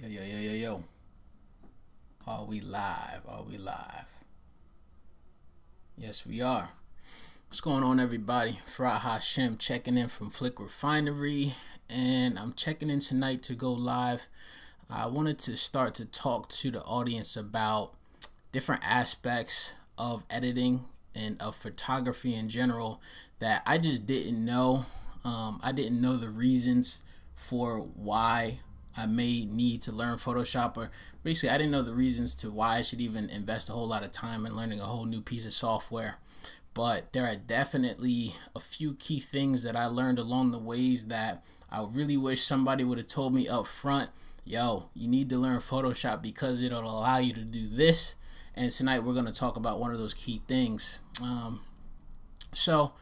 Yo, yo, yo, yo, yo. Are we live? Are we live? Yes, we are. What's going on, everybody? Farah Hashem checking in from Flick Refinery, and I'm checking in tonight to go live. I wanted to start to talk to the audience about different aspects of editing and of photography in general that I just didn't know. I didn't know the reasons for why I may need to learn Photoshop, or basically I didn't know the reasons to why I should even invest a whole lot of time in learning a whole new piece of software. But there are definitely a few key things that I learned along the ways that I really wish somebody would have told me up front. Yo, you need to learn Photoshop because it'll allow you to do this. And tonight we're going to talk about one of those key things. So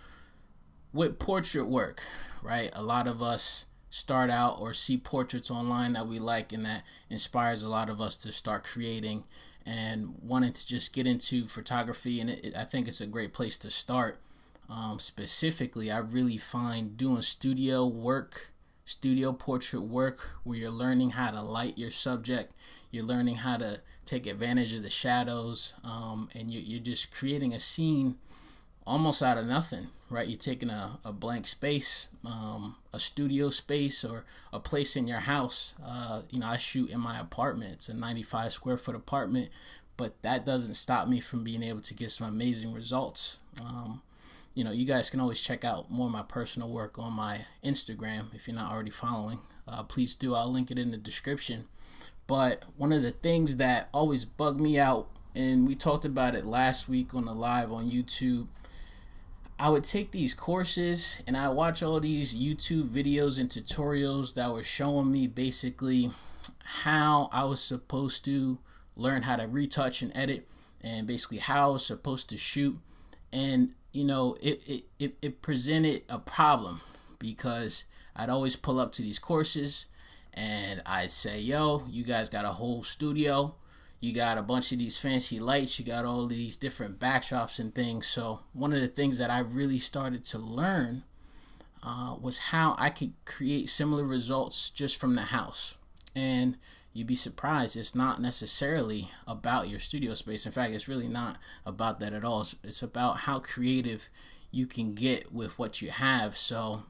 with portrait work, right, a lot of us start out or see portraits online that we like, and that inspires a lot of us to start creating and wanting to just get into photography. And I think it's a great place to start. Specifically, I really find doing studio portrait work, where you're learning how to light your subject, you're learning how to take advantage of the shadows, and you're just creating a scene almost out of nothing, right? You're taking a blank space, a studio space, or a place in your house. I shoot in my apartment. It's a 95 square foot apartment, but that doesn't stop me from being able to get some amazing results. You guys can always check out more of my personal work on my Instagram if you're not already following. Please do. I'll link it in the description. But one of the things that always bugged me out, and we talked about it last week on the live on YouTube, I would take these courses and I watch all these YouTube videos and tutorials that were showing me basically how I was supposed to learn how to retouch and edit, and basically how I was supposed to shoot. And it presented a problem, because I'd always pull up to these courses and I'd say, yo, you guys got a whole studio, you got a bunch of these fancy lights, you got all these different backdrops and things. So one of the things that I really started to learn was how I could create similar results just from the house. And you'd be surprised, it's not necessarily about your studio space. In fact, it's really not about that at all. It's about how creative you can get with what you have. So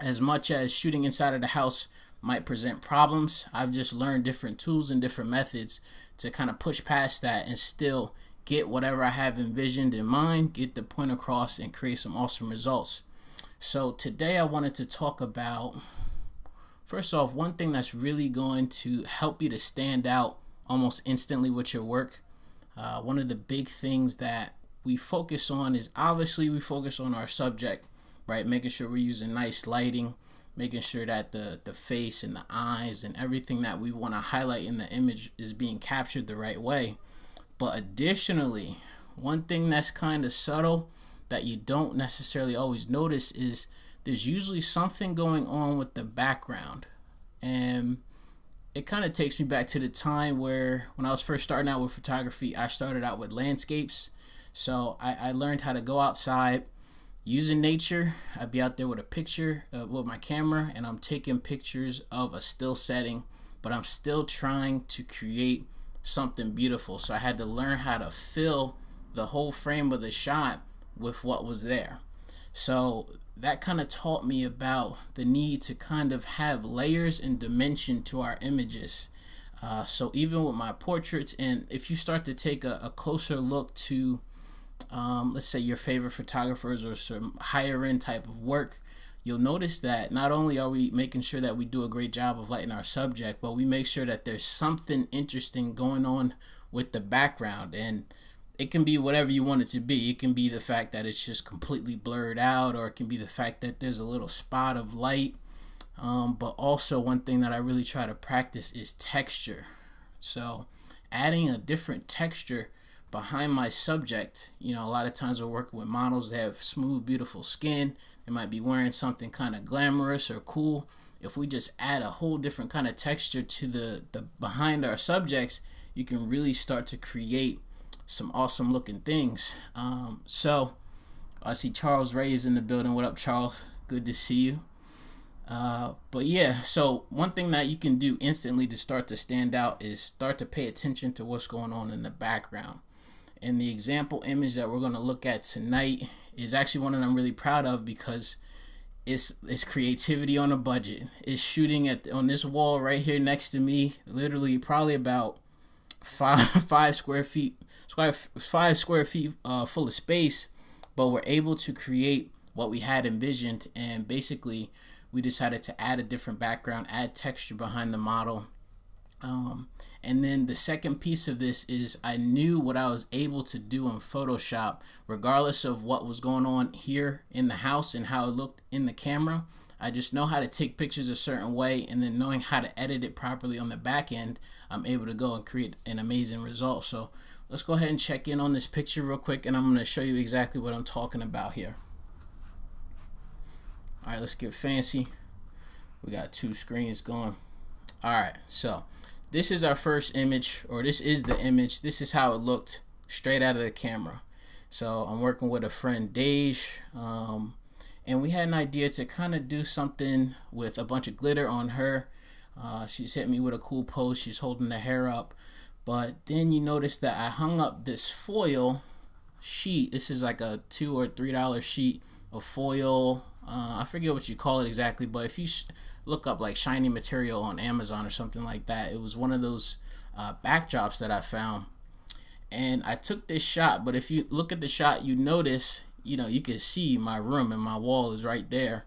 as much as shooting inside of the house might present problems, I've just learned different tools and different methods to kind of push past that and still get whatever I have envisioned in mind, get the point across, and create some awesome results. So today I wanted to talk about, first off, one thing that's really going to help you to stand out almost instantly with your work. One of the big things that we focus on is, obviously we focus on our subject, right? Making sure we're using nice lighting, making sure that the face and the eyes and everything that we want to highlight in the image is being captured the right way. But additionally, one thing that's kind of subtle that you don't necessarily always notice is there's usually something going on with the background. And it kind of takes me back to the time where, when I was first starting out with photography, I started out with landscapes. So I learned how to go outside using nature. I'd be out there with a picture with my camera, and I'm taking pictures of a still setting, but I'm still trying to create something beautiful. So I had to learn how to fill the whole frame of the shot with what was there. So that kind of taught me about the need to kind of have layers and dimension to our images. So even with my portraits, and if you start to take a closer look to let's say your favorite photographers or some higher end type of work, you'll notice that not only are we making sure that we do a great job of lighting our subject, but we make sure that there's something interesting going on with the background. And it can be whatever you want it to be. It can be the fact that it's just completely blurred out, or it can be the fact that there's a little spot of light. But also, one thing that I really try to practice is texture. So adding a different texture behind my subject. A lot of times we're working with models that have smooth, beautiful skin. They might be wearing something kind of glamorous or cool. If we just add a whole different kind of texture to the behind our subjects, you can really start to create some awesome looking things. So I see Charles Ray is in the building. What up, Charles? Good to see you. But yeah, so one thing that you can do instantly to start to stand out is start to pay attention to what's going on in the background. And the example image that we're going to look at tonight is actually one that I'm really proud of because it's creativity on a budget. It's shooting on this wall right here next to me, literally probably about five square feet, 5 square feet full of space, but we're able to create what we had envisioned. And basically we decided to add a different background, add texture behind the model. And then the second piece of this is I knew what I was able to do in Photoshop, regardless of what was going on here in the house and how it looked in the camera. I just know how to take pictures a certain way, and then knowing how to edit it properly on the back end, I'm able to go and create an amazing result. So let's go ahead and check in on this picture real quick, and I'm going to show you exactly what I'm talking about here. All right, let's get fancy. We got 2 screens going. All right, so this is our first image, or this is the image. This is how it looked straight out of the camera. So I'm working with a friend, Dej, and we had an idea to kind of do something with a bunch of glitter on her. She's hit me with a cool pose. She's holding the hair up. But then you notice that I hung up this foil sheet. This is like a $2 or $3 sheet of foil. I forget what you call it exactly, but if you look up like shiny material on Amazon or something like that, it was one of those backdrops that I found. And I took this shot, but if you look at the shot, you notice, you can see my room and my wall is right there.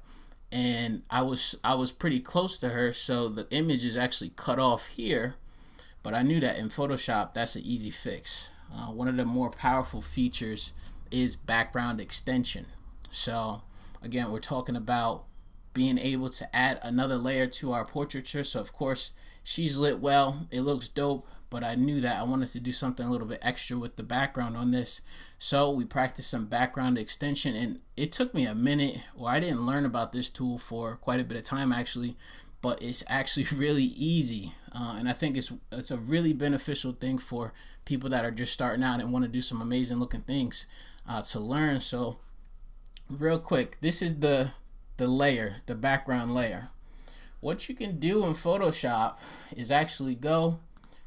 And I was pretty close to her, so the image is actually cut off here. But I knew that in Photoshop, that's an easy fix. One of the more powerful features is background extension. So again, we're talking about being able to add another layer to our portraiture. So of course she's lit well, it looks dope, but I knew that I wanted to do something a little bit extra with the background on this. So we practiced some background extension, and it took me a minute. Well, I didn't learn about this tool for quite a bit of time actually, but it's actually really easy. And I think it's a really beneficial thing for people that are just starting out and want to do some amazing looking things to learn. So real quick, this is the layer, the background layer. What you can do in Photoshop is actually go,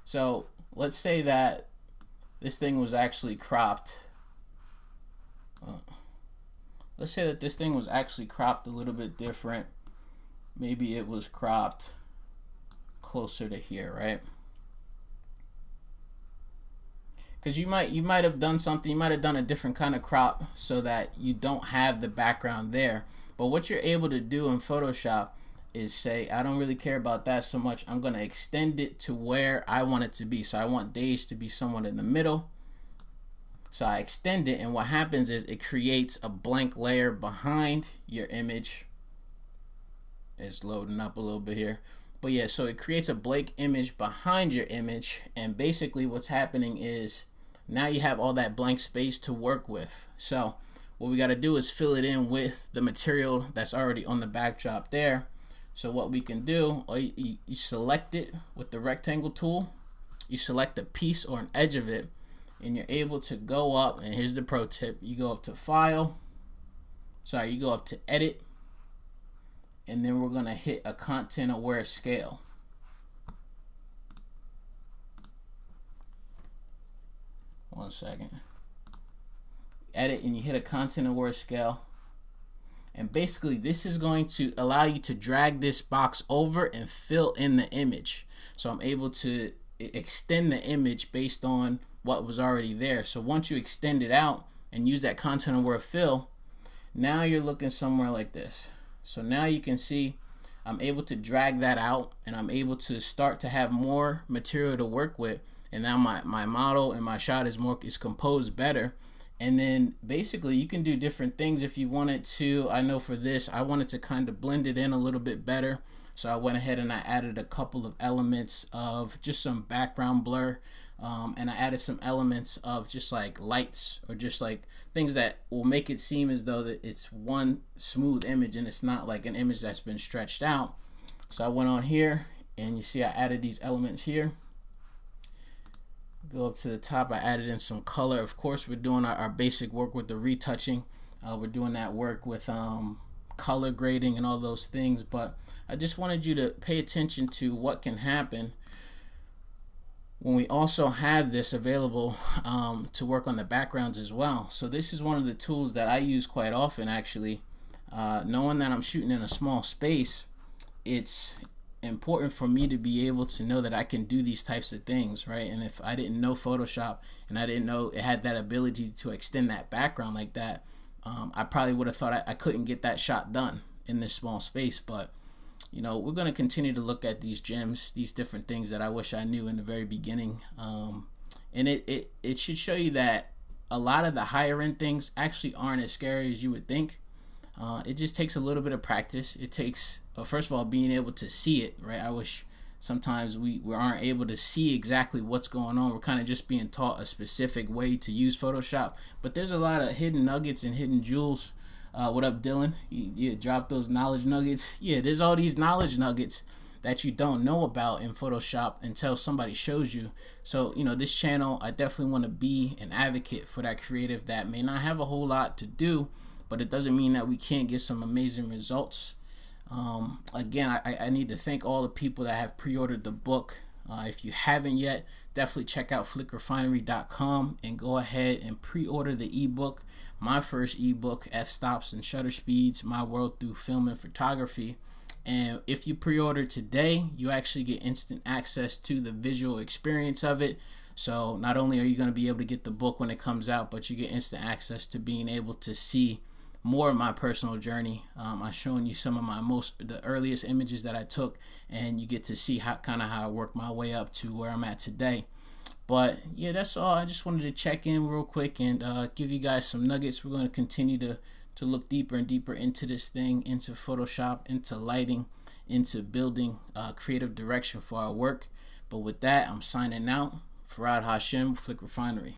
so let's say that this thing was actually cropped. Let's say that this thing was actually cropped a little bit different. Maybe it was cropped closer to here, right? Because you might have done something, you might have done a different kind of crop so that you don't have the background there. But what you're able to do in Photoshop is say, I don't really care about that so much. I'm going to extend it to where I want it to be. So I want Dej to be somewhat in the middle. So I extend it, and what happens is it creates a blank layer behind your image. It's loading up a little bit here. But yeah, so it creates a blank image behind your image, and basically what's happening is now you have all that blank space to work with. So what we got to do is fill it in with the material that's already on the backdrop there. So what we can do, you select it with the rectangle tool, you select a piece or an edge of it, and you're able to go up, and here's the pro tip, you go up to File, you go up to Edit, and then we're going to hit a content aware scale. One second. Edit, and you hit a content aware scale. And basically this is going to allow you to drag this box over and fill in the image. So I'm able to extend the image based on what was already there. So once you extend it out and use that content aware fill, now you're looking somewhere like this. So now you can see I'm able to drag that out, and I'm able to start to have more material to work with. And now my model and my shot is composed better. And then basically you can do different things if you wanted to. I know for this, I wanted to kind of blend it in a little bit better. So I went ahead and I added a couple of elements of just some background blur. And I added some elements of just like lights, or just like things that will make it seem as though that it's one smooth image and it's not like an image that's been stretched out. So I went on here, and you see I added these elements here. Go up to the top, I added in some color. Of course, we're doing our basic work with the retouching. We're doing that work with color grading and all those things, but I just wanted you to pay attention to what can happen when we also have this available to work on the backgrounds as well. So this is one of the tools that I use quite often, actually. Knowing that I'm shooting in a small space, it's important for me to be able to know that I can do these types of things, right? And if I didn't know Photoshop and I didn't know it had that ability to extend that background like that, I probably would have thought I couldn't get that shot done in this small space. But you know, we're going to continue to look at these gems, these different things that I wish I knew in the very beginning. And it should show you that a lot of the higher end things actually aren't as scary as you would think. It just takes a little bit of practice. It takes, first of all, being able to see it, right? I wish sometimes we aren't able to see exactly what's going on. We're kind of just being taught a specific way to use Photoshop. But there's a lot of hidden nuggets and hidden jewels. What up, Dylan? You drop those knowledge nuggets. Yeah, there's all these knowledge nuggets that you don't know about in Photoshop until somebody shows you. So, you know, this channel, I definitely want to be an advocate for that creative that may not have a whole lot to do, but it doesn't mean that we can't get some amazing results. Again, I need to thank all the people that have pre-ordered the book. If you haven't yet, definitely check out flickrefinery.com and go ahead and pre-order the ebook, my first ebook, F-Stops and Shutter Speeds, My World Through Film and Photography. And if you pre-order today, you actually get instant access to the visual experience of it. So not only are you going to be able to get the book when it comes out, but you get instant access to being able to see more of my personal journey. I'm showing you some of the earliest images that I took, and you get to see how I worked my way up to where I'm at today. But yeah, that's all. I just wanted to check in real quick and give you guys some nuggets. We're going to continue to look deeper and deeper into this thing, into Photoshop, into lighting, into building creative direction for our work. But with that, I'm signing out. Farad Hashim, Flick Refinery.